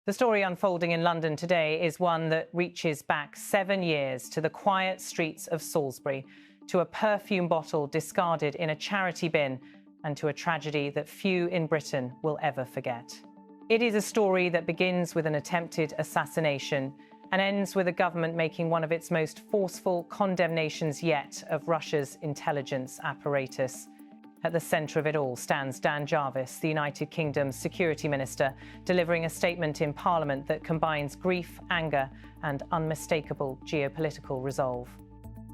The story unfolding in London today is one that reaches back 7 years to the quiet streets of Salisbury, to a perfume bottle discarded in a charity bin, and to a tragedy that few in Britain will ever forget. It is a story that begins with an attempted assassination and ends with a government making one of its most forceful condemnations yet of Russia's intelligence apparatus. At the centre of it all stands Dan Jarvis, the United Kingdom's Security Minister, delivering a statement in Parliament that combines grief, anger and unmistakable geopolitical resolve.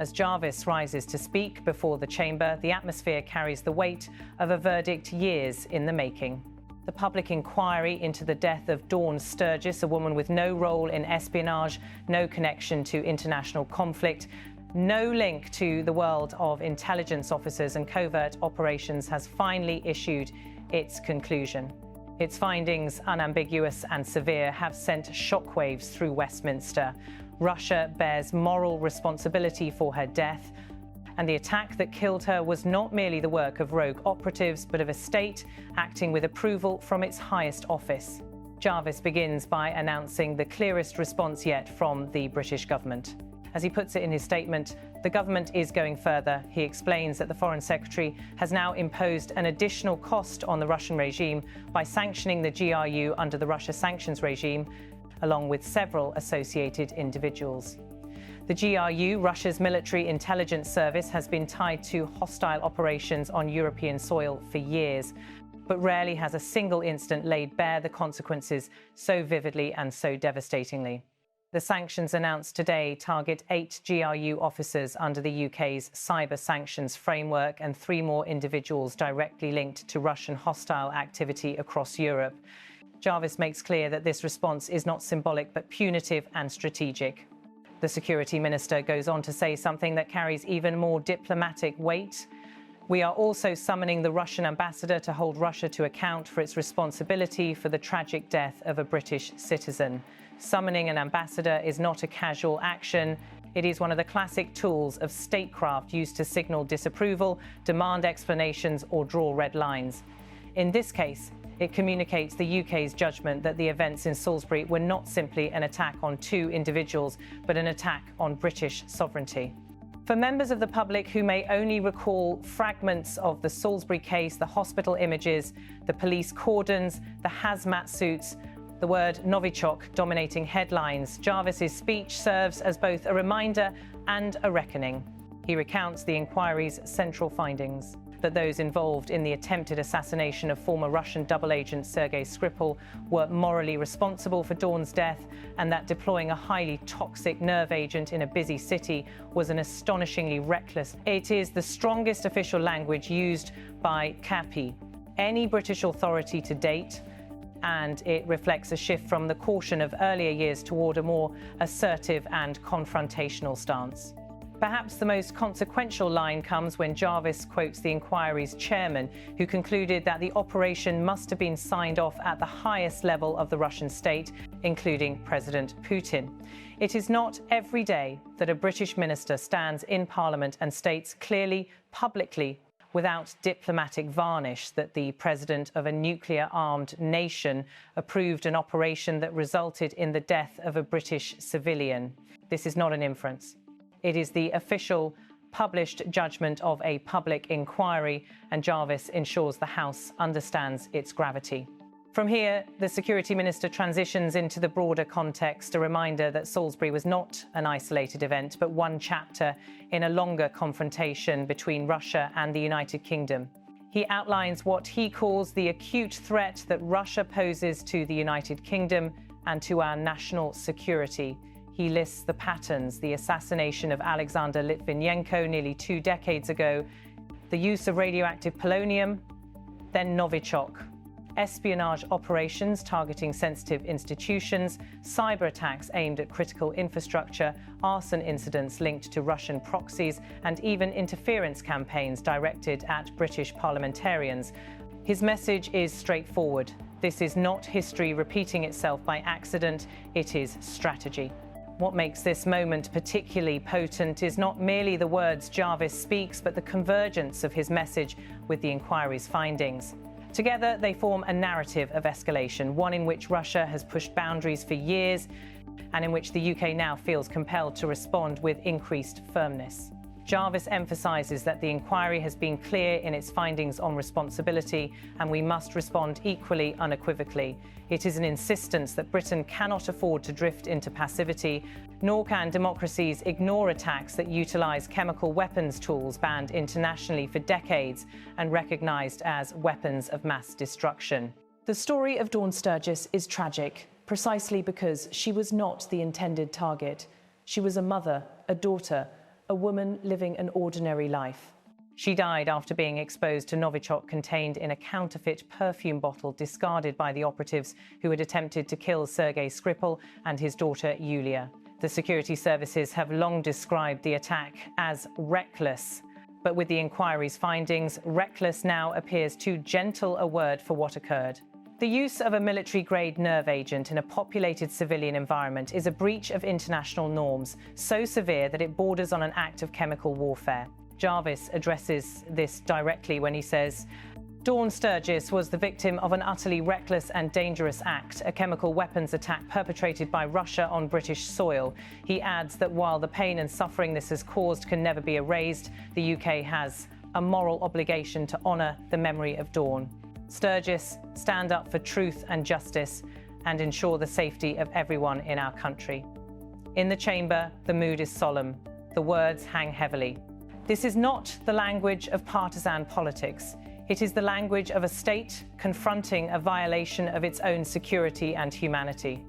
As Jarvis rises to speak before the chamber, the atmosphere carries the weight of a verdict years in the making. The public inquiry into the death of Dawn Sturgess, a woman with no role in espionage, no connection to international conflict, no link to the world of intelligence officers and covert operations, has finally issued its conclusion. Its findings, unambiguous and severe, have sent shockwaves through Westminster. Russia bears moral responsibility for her death, and the attack that killed her was not merely the work of rogue operatives, but of a state acting with approval from its highest office. Jarvis begins by announcing the clearest response yet from the British government. As he puts it in his statement, the government is going further. He explains that the Foreign Secretary has now imposed an additional cost on the Russian regime by sanctioning the GRU under the Russia sanctions regime, along with several associated individuals. The GRU, Russia's military intelligence service, has been tied to hostile operations on European soil for years, but rarely has a single incident laid bare the consequences so vividly and so devastatingly. The sanctions announced today target 8 GRU officers under the UK's cyber sanctions framework and 3 more individuals directly linked to Russian hostile activity across Europe. Jarvis makes clear that this response is not symbolic but punitive and strategic. The Security Minister goes on to say something that carries even more diplomatic weight. We are also summoning the Russian ambassador to hold Russia to account for its responsibility for the tragic death of a British citizen. Summoning an ambassador is not a casual action. It is one of the classic tools of statecraft used to signal disapproval, demand explanations, or draw red lines. In this case, it communicates the UK's judgment that the events in Salisbury were not simply an attack on 2 individuals, but an attack on British sovereignty. For members of the public who may only recall fragments of the Salisbury case, the hospital images, the police cordons, the hazmat suits, the word Novichok dominating headlines, Jarvis's speech serves as both a reminder and a reckoning. He recounts the inquiry's central findings: that those involved in the attempted assassination of former Russian double agent Sergei Skripal were morally responsible for Dawn's death, and that deploying a highly toxic nerve agent in a busy city was an astonishingly reckless. It is the strongest official language used by CAPI, any British authority to date, and it reflects a shift from the caution of earlier years toward a more assertive and confrontational stance. Perhaps the most consequential line comes when Jarvis quotes the inquiry's chairman, who concluded that the operation must have been signed off at the highest level of the Russian state, including President Putin. It is not every day that a British minister stands in Parliament and states clearly, publicly, without diplomatic varnish, that the president of a nuclear-armed nation approved an operation that resulted in the death of a British civilian. This is not an inference. It is the official, published judgment of a public inquiry, and Jarvis ensures the House understands its gravity. From here, the Security Minister transitions into the broader context, a reminder that Salisbury was not an isolated event, but one chapter in a longer confrontation between Russia and the United Kingdom. He outlines what he calls the acute threat that Russia poses to the United Kingdom and to our national security. He lists the patterns: the assassination of Alexander Litvinenko nearly 2 decades ago, the use of radioactive polonium, then Novichok, espionage operations targeting sensitive institutions, cyber attacks aimed at critical infrastructure, arson incidents linked to Russian proxies, and even interference campaigns directed at British parliamentarians. His message is straightforward. This is not history repeating itself by accident, it is strategy. What makes this moment particularly potent is not merely the words Jarvis speaks, but the convergence of his message with the inquiry's findings. Together, they form a narrative of escalation, one in which Russia has pushed boundaries for years and in which the UK now feels compelled to respond with increased firmness. Jarvis emphasises that the inquiry has been clear in its findings on responsibility, and we must respond equally unequivocally. It is an insistence that Britain cannot afford to drift into passivity, nor can democracies ignore attacks that utilise chemical weapons tools banned internationally for decades and recognised as weapons of mass destruction. The story of Dawn Sturgess is tragic, precisely because she was not the intended target. She was a mother, a daughter, a woman living an ordinary life. She died after being exposed to Novichok contained in a counterfeit perfume bottle discarded by the operatives who had attempted to kill Sergei Skripal and his daughter Yulia. The security services have long described the attack as reckless, but with the inquiry's findings, reckless now appears too gentle a word for what occurred. The use of a military-grade nerve agent in a populated civilian environment is a breach of international norms, so severe that it borders on an act of chemical warfare. Jarvis addresses this directly when he says, Dawn Sturgess was the victim of an utterly reckless and dangerous act, a chemical weapons attack perpetrated by Russia on British soil. He adds that while the pain and suffering this has caused can never be erased, the UK has a moral obligation to honour the memory of Dawn. Sturgess, stand up for truth and justice and ensure the safety of everyone in our country. In the chamber, the mood is solemn. The words hang heavily. This is not the language of partisan politics. It is the language of a state confronting a violation of its own security and humanity.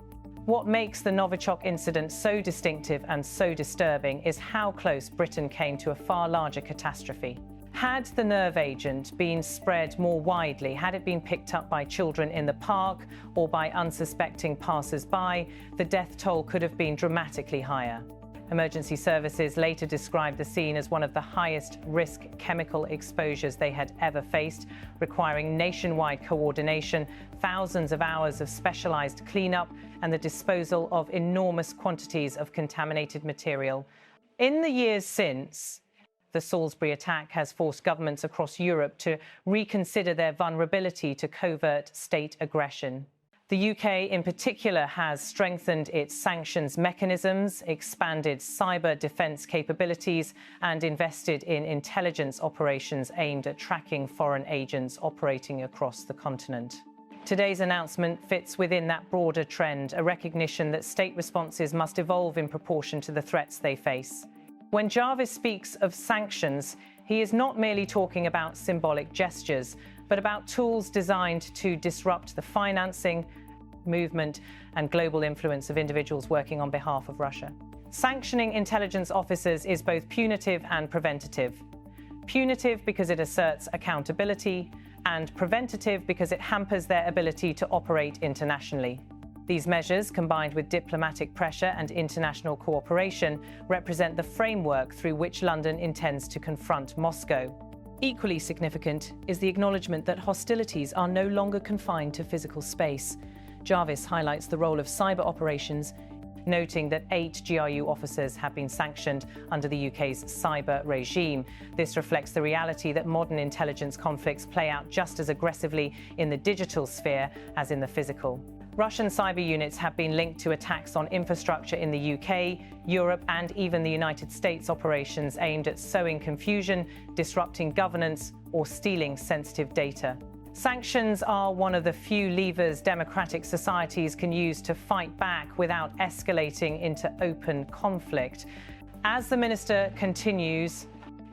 What makes the Novichok incident so distinctive and so disturbing is how close Britain came to a far larger catastrophe. Had the nerve agent been spread more widely, had it been picked up by children in the park or by unsuspecting passers-by, the death toll could have been dramatically higher. Emergency services later described the scene as one of the highest risk chemical exposures they had ever faced, requiring nationwide coordination, thousands of hours of specialised cleanup, and the disposal of enormous quantities of contaminated material. In the years since, the Salisbury attack has forced governments across Europe to reconsider their vulnerability to covert state aggression. The UK in particular has strengthened its sanctions mechanisms, expanded cyber defence capabilities, and invested in intelligence operations aimed at tracking foreign agents operating across the continent. Today's announcement fits within that broader trend, a recognition that state responses must evolve in proportion to the threats they face. When Jarvis speaks of sanctions, he is not merely talking about symbolic gestures, but about tools designed to disrupt the financing, movement, and global influence of individuals working on behalf of Russia. Sanctioning intelligence officers is both punitive and preventative. Punitive because it asserts accountability, and preventative because it hampers their ability to operate internationally. These measures, combined with diplomatic pressure and international cooperation, represent the framework through which London intends to confront Moscow. Equally significant is the acknowledgement that hostilities are no longer confined to physical space. Jarvis highlights the role of cyber operations, noting that 8 GRU officers have been sanctioned under the UK's cyber regime. This reflects the reality that modern intelligence conflicts play out just as aggressively in the digital sphere as in the physical. Russian cyber units have been linked to attacks on infrastructure in the UK, Europe, and even the United States operations aimed at sowing confusion, disrupting governance, or stealing sensitive data. Sanctions are one of the few levers democratic societies can use to fight back without escalating into open conflict. As the minister continues,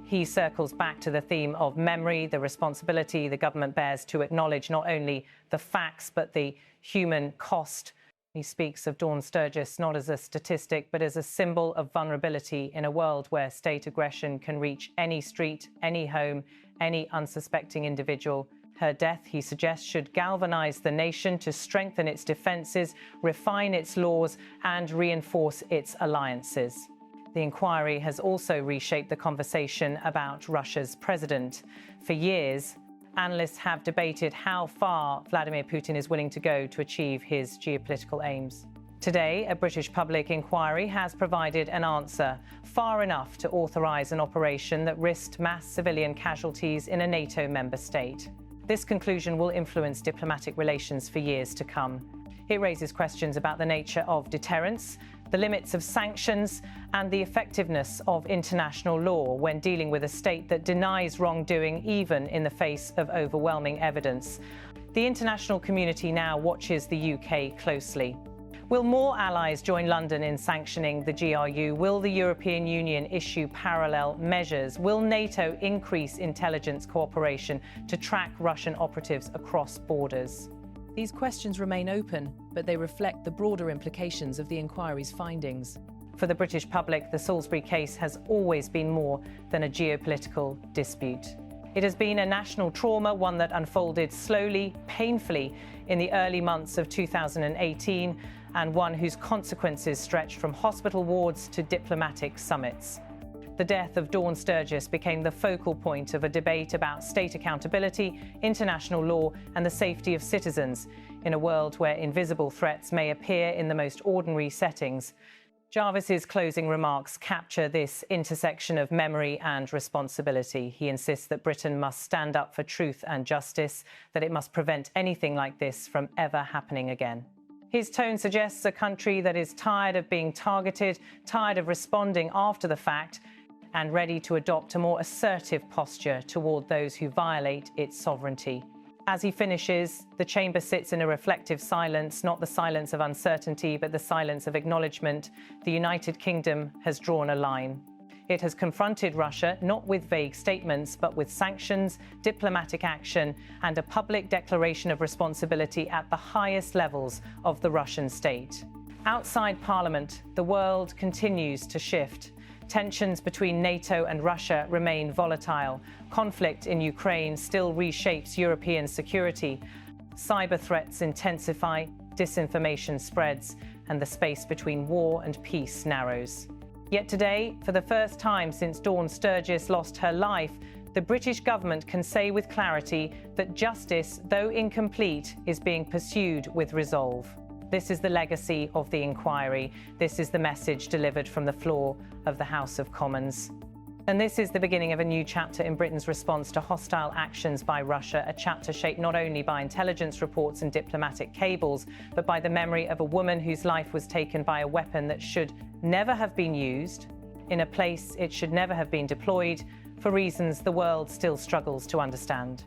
he circles back to the theme of memory, the responsibility the government bears to acknowledge not only the facts but the human cost. He speaks of Dawn Sturgess not as a statistic but as a symbol of vulnerability in a world where state aggression can reach any street, any home, any unsuspecting individual. Her death, he suggests, should galvanise the nation to strengthen its defences, refine its laws and reinforce its alliances. The inquiry has also reshaped the conversation about Russia's president. For years, analysts have debated how far Vladimir Putin is willing to go to achieve his geopolitical aims. Today, a British public inquiry has provided an answer, far enough to authorise an operation that risked mass civilian casualties in a NATO member state. This conclusion will influence diplomatic relations for years to come. It raises questions about the nature of deterrence, the limits of sanctions, and the effectiveness of international law when dealing with a state that denies wrongdoing even in the face of overwhelming evidence. The international community now watches the UK closely. Will more allies join London in sanctioning the GRU? Will the European Union issue parallel measures? Will NATO increase intelligence cooperation to track Russian operatives across borders? These questions remain open, but they reflect the broader implications of the inquiry's findings. For the British public, the Salisbury case has always been more than a geopolitical dispute. It has been a national trauma, one that unfolded slowly, painfully in the early months of 2018, and one whose consequences stretched from hospital wards to diplomatic summits. The death of Dawn Sturgess became the focal point of a debate about state accountability, international law, and the safety of citizens in a world where invisible threats may appear in the most ordinary settings. Jarvis's closing remarks capture this intersection of memory and responsibility. He insists that Britain must stand up for truth and justice, that it must prevent anything like this from ever happening again. His tone suggests a country that is tired of being targeted, tired of responding after the fact, and ready to adopt a more assertive posture toward those who violate its sovereignty. As he finishes, the chamber sits in a reflective silence, not the silence of uncertainty, but the silence of acknowledgement. The United Kingdom has drawn a line. It has confronted Russia, not with vague statements, but with sanctions, diplomatic action, and a public declaration of responsibility at the highest levels of the Russian state. Outside Parliament, the world continues to shift. Tensions between NATO and Russia remain volatile. Conflict in Ukraine still reshapes European security. Cyber threats intensify, disinformation spreads, and the space between war and peace narrows. Yet today, for the first time since Dawn Sturgess lost her life, the British government can say with clarity that justice, though incomplete, is being pursued with resolve. This is the legacy of the inquiry. This is the message delivered from the floor of the House of Commons. And this is the beginning of a new chapter in Britain's response to hostile actions by Russia, a chapter shaped not only by intelligence reports and diplomatic cables, but by the memory of a woman whose life was taken by a weapon that should never have been used, in a place it should never have been deployed, for reasons the world still struggles to understand.